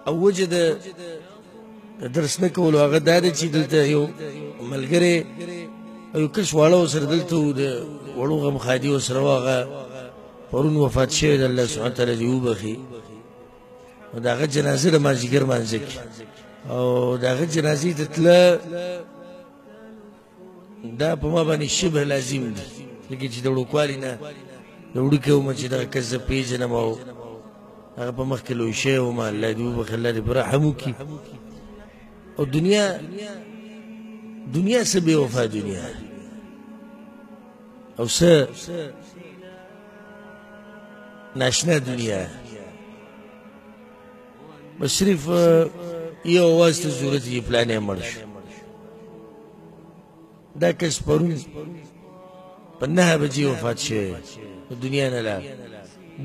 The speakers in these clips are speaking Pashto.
او وجه د درس نه کولو هغه دا دی چې دلته یو ملګری او یو کس واړه ورسره دلته و د وړو غمخادي ورسره و هغه پرون وفات شوی د الله سبحانه تعالی دې وبخي نو د هغه جنازه د مازدیګر لمانځه کې او د هغه جنازې ته تله دا په ما باندې شبه لازم دي لکه چې د وړوکوالي نه د وړوکې ومه چې دغه کس زه پېژنم او هغه په مخکې لوی شوی ومه الله دې وبخي الله دې په رحم وکړي او دنیا څه بې وفا دنیا او څه ناشنا دنیا بس صرف یو اواز ته ضرورت یې پلانی مړ شو دا کس پرون په 9 بجې وفات شوی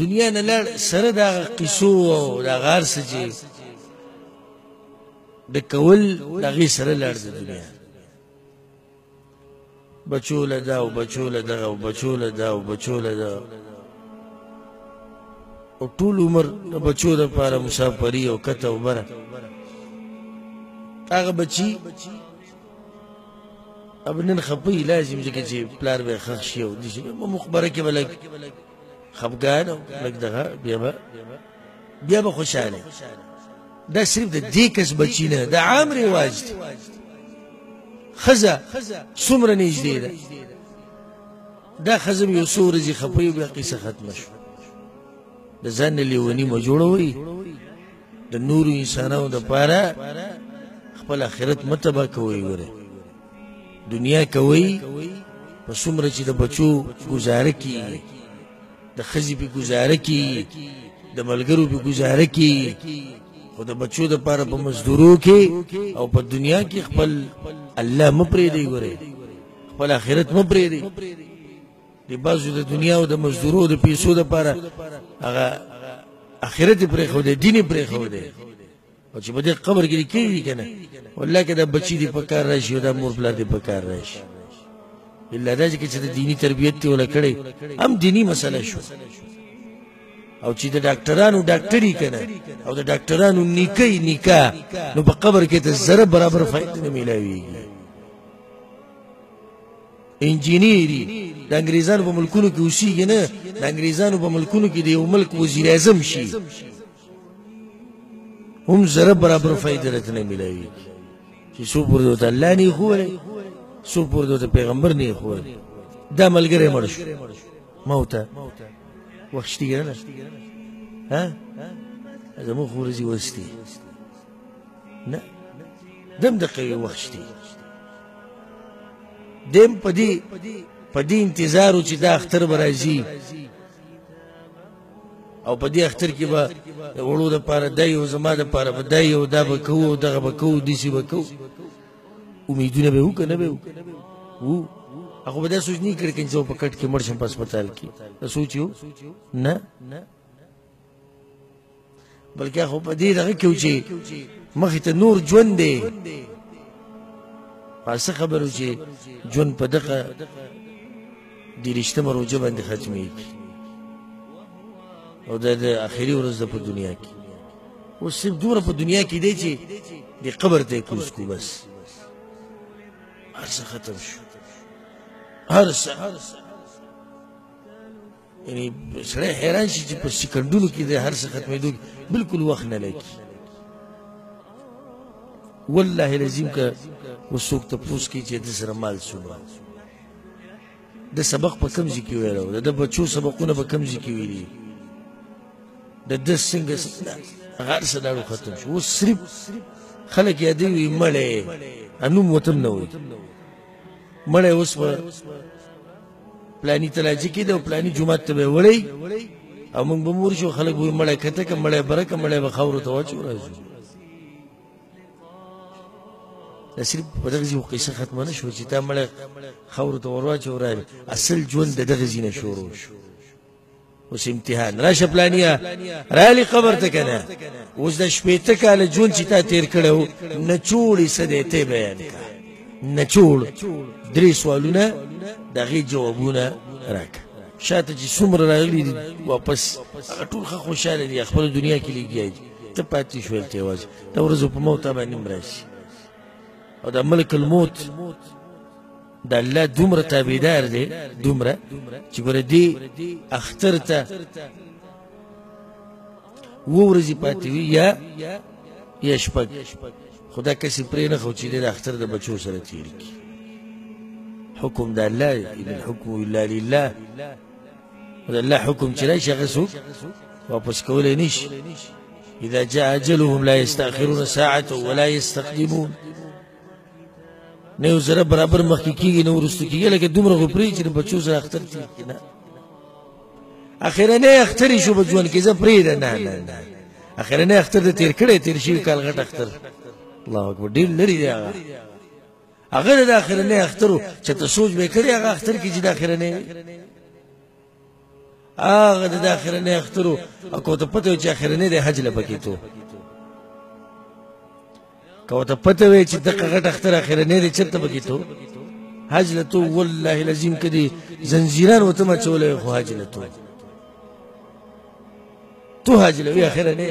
دنیا نه لاړ سره د هغه قیسو او د هغه هر څه چې د کول د هغې سره لاړ د دنیا بچو له دا او بچو له دغه او بچو له دا او بچو له دا او ټول عمر د بچو دپاره مسافري او کته او بره هغه بچي اب نن خپوي لازم ځکه چې پلار به یې ښخ شي او داسې مخبره کې به لږ خفګان او لږ دغه بیا به خوشحاله دا صرف د دې کس بچي نه د عام رواج دی ښځه څومره نږدې ده دا ښځه م یو څو ورځې خفوي بیا قیسه ختمه شوه د ځان نه لیوني مه جوړوئ د نورو انسانانو دپاره خپل آخرت مه تباه کوئ ګورئ دنیا کوئ په څومره چې د بچو ګزاره کیږي د ښځې پې ګزاره کیږي د ملګرو پې ګزاره کیږي خو د بچو دپاره په مزدورو کې او په دنیا کې خپل الله مه پرېږدئ ګورئ خپل آخرت مه پرېږدئ د بعضو د دنیا او د مزدورو د پیسو دپاره هغه آخرت یې پرېښودی دین یې پرېښودی او چې په دې قبر کې دې کېږي که نه والله که دا بچي دې په کار راشي او دا مور پلار دې په کار راشي الا دا چې د دیني تربیت دې وله کړی هم دیني مسله شو او چې د ډاکټرانو ډاکټري که نه او د ډاکټرانو نیکۍ نکاح نو په قبر کې ته ذره برابر فایده نه میلاویږي انجینیری د انګریزانو په ملکونو کې اوسیږي نه د انګریزانو په ملکونو کې د یو ملک وزیر اعظم شي هم ذره برابر فایده راته نه میلاویږي چې څو پورې ورته الله نه یې ښوولی څو پورې ورته پیغمبر نه یې ښوولی دا ملګری مړ شو ما ورته وخت شتي که نه زموږ خو ورځې وستې نه دم دقه یې وخت شتي دیم په دې انتظار و چې دا اختر به راځي او په دې اختر کې به د وړو دپاره دی او زما دپاره به دی او دا به کوو او دغه به کوو داسې به کوو امیدونه به یې وو که نه به یې وو هغه به دا سوچ نه یې کړی که زه په کټ کې مړ شم په هسپتال کې دا سوچ یې نه بلکې هغه په دې دغه کې و چې مخې ته نور ژوند دی څه خبرو چې ژوند په دغه 23مه روژه باندې ختمېږي او د آخري ورځ ده په دنیا کې اوس صرف دومره په دنیا کې دی چې د قبر ته یې کوز کړو بس هر څه ختم شو هر څه یعنی سړی حیران شي چې په سکندونو کې د هر څه ختمېدو کې بلکل وخت نه لګي والله العظیم که اوس څوک تپوس کوي چې د سره مال څومره د سبق په کوم ځای کې ویلی و د بچو سبقونه په کوم ځای کې ویلي د ده څنګه هر څه لاړو ختم شو اوس صرف خلک یادوي مړی نوم ورته هم نه وایي مړی اوس به پلاني تلاجي کې دی او پلاني جومات ته به یې وړی او موږ به مور شو خلک به وایي مړی کته که مړی بره که مړی به خاورو ته واچو راځو دا صرف په دغه ځای قیسه ختمه نه شوه چې تا مړی خاورو ته ور واچو راغی اصل ژوند د دغه ځای نه شروع شو اوس امتحان راشه پلانیه راغلې قبر ته که نه اوس د 80 کاله ژوند چې تا تېر کړی و نچوړې څه دی ته یې بیان کړه نچوړ 3 سوالونه د هغې جوابونه راکړه شاته چې څومره راغلي دي واپس هغه ټول ښه خوشحاله دي خپله دنیا کې لګیا دي ته پاتې شو هلته یوازې د ورځو په موت باندې هم راشي او د ملک الموت د الله دومره تابعدار دی دومره چې ګوره دې اختر ته اووه ورځې پاتې وي یا شپږ خو دا کسې پرې نه خو چې دی د اختر د بچو سره تېر کړي حکم د الله ان الحکم الا لله و د الله حکم چې راشي هغه څوک واپس کولی نشي اذا جاء اجلهم لا يستأخرون ساعة ولا يستقدمون نه یو ذره برابر مخکې کېږي نه وروسته کېږي لکه دومره خو پرېږدي چې د بچو سره اختر تېر کړي نه اخرنی اختر یې شو په ژوند کې زه پرېږده نه اخرنی اختر د تېر کړی تېر شوي کال غټ اختر الله اکبر ډېر لرې دی هغه د اخرنی اختر و چې ته سوچ به یې کړی هغه اختر کې چې د اخرنی هغه د اخرنی اختر و او که ورته پته وي چې اخرنی دی حج له پکې تو که ورته پته وي چې دغه غټ اختر اخرنی دی چېرته پکې تو حج له تو والله العظیم که دې زنځیران ورته مچولی وي خو حج له تو حج له وي اخرنی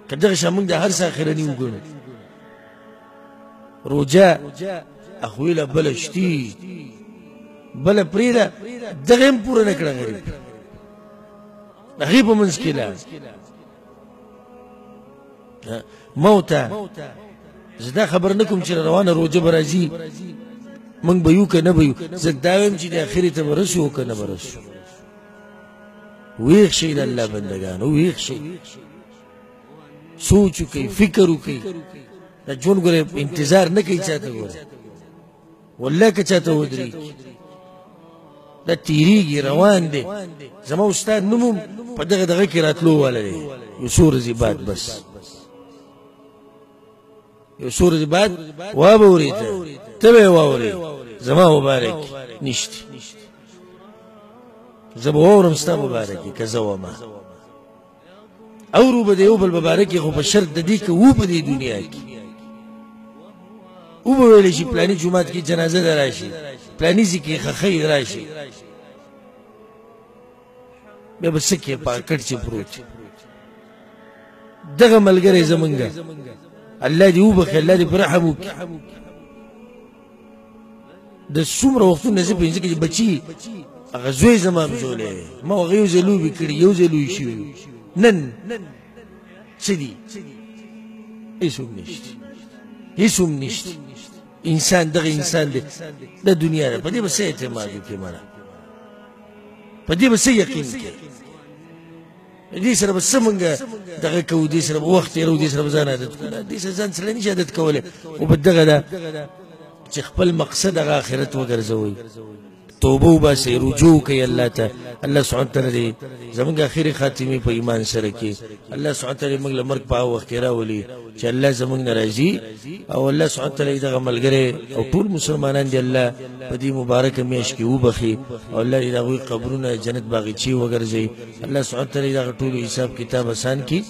که دغه شان موږ د هر څه اخرني وګڼو روجه اخوی له بله شتي بله پرېږده دغه هم پوره نه کړه غریب د هغې په منځ کې لا موته زه دا خبر نه کوم چې روانه روجه به راځي موږ به یو که نه به یو زه دا وایم چې د اخرې ته به رسو که نه به رسو ویښ شئ د الله بندګانو ویښ شئ سوچ وکئ فکر وکئ دا ژوند ګوره انتظار نه کوي چاته ګوره والله که چاته ودرېږي دا تېرېږي روان دی زما استاد نوم هم په دغه کې راتلو والا دی یو څو ورځې بعد بس یو څو ورځې بعد وابه اورېده ته به یې واورې زما مبارک نشته زه به واورم ستا مبارکې که زه ومه اورو به د یو بل مبارکې خو په شرط د دې که و په دې دنیا کې او به ویلی شي پلاني جومات کې جنازه ده راشي پلاني ځای کې خخۍ راشي بیا به څه کې پاکټ چې پروت دغه ملګری زمونږ الله دې وبخي الله دې په رحم وکړي د څومره وختونه زه پنځه کې بچي هغه زوی زما همزولی ما هغه یو ځای لوبې کړي یو ځای لوی شوي نن څه دي هېڅ هم نشته هېڅ هم نشته انسان دغه انسان دی د دنیا ده په دې به څه اعتماد وکړي مړه په دې به څه یقین کوي دې سره به څه مونږ دغه کوو دې سره به وخت تېرو دې سره به ځان عادت کړو دې سره ځان سره نشي عادت کولی خو به دغه ده چې خپل مقصد هغه آخرت وګرځوئ توبه وباسئ رجوع کوئ الله ته الله سبحانه وتعالی دې زموږ اخري خاتمې په ایمان سره کې الله سبحانه وتعالی موږ له مرګ په هغه وخت کې راولي چې الله زموږ نه راضي او الله سبحانه وتعالی دغه ملګری او ټول مسلمانان دې الله په دې مبارکه میاشت کې وبخي او الله دې د هغوی قبرونه جنت باغچې وګرځوي الله سبحانه وتعالی دغه ټولو حساب کتاب اسان کړي